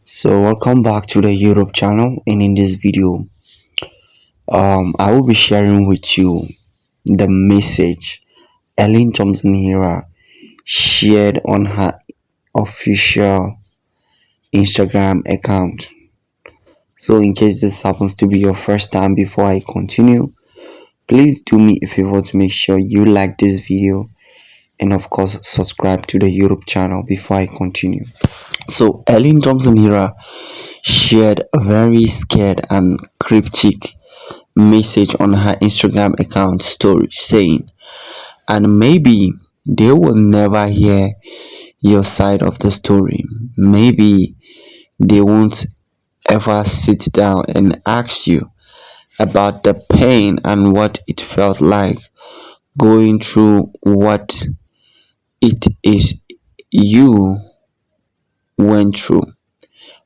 So welcome back to the YouTube channel, and in this video I will be sharing with you the message Elaine Thomson Herah shared on her official Instagram account. So in case this happens to be your first time, before I continue, please do me a favor to make sure you like this video and of course subscribe to the YouTube channel before I continue. So Elaine Thomson Herah shared a very scared and cryptic message on her Instagram account story saying, and maybe they will never hear your side of the story. Maybe they won't ever sit down and ask you about the pain and what it felt like going through what it is you went through.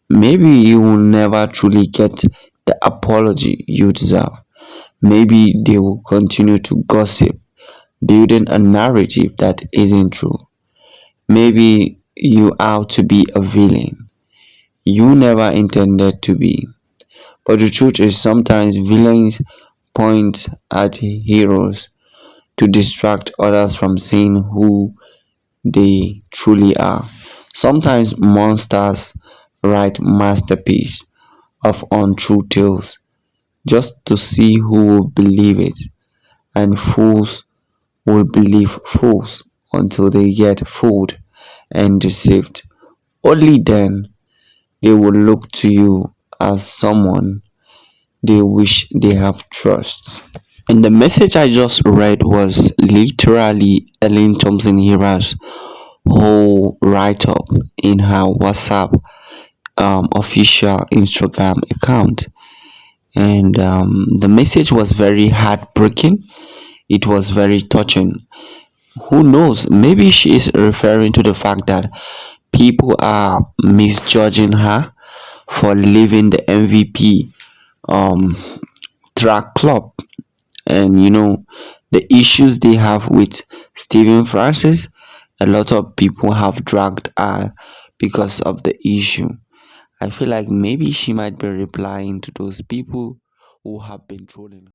Maybe you will never truly get the apology you deserve. Maybe they will continue to gossip, building a narrative that isn't true. Maybe you out to be a villain you never intended to be. But the truth is, sometimes villains point at heroes to distract others from seeing who they truly are. Sometimes monsters write masterpieces of untrue tales just to see who will believe it, and fools will believe fools until they get fooled and deceived. Only then they will look to you as someone they wish they have trust. And the message I just read was literally Elaine Thomson Herah's whole write up in her WhatsApp official Instagram account. And the message was very heartbreaking. It was very touching. Who knows? Maybe she is referring to the fact that people are misjudging her for leaving the MVP um, track club, and the issues they have with Stephen Francis. A lot of people have dragged her because of the issue. I feel like maybe she might be replying to those people who have been trolling her.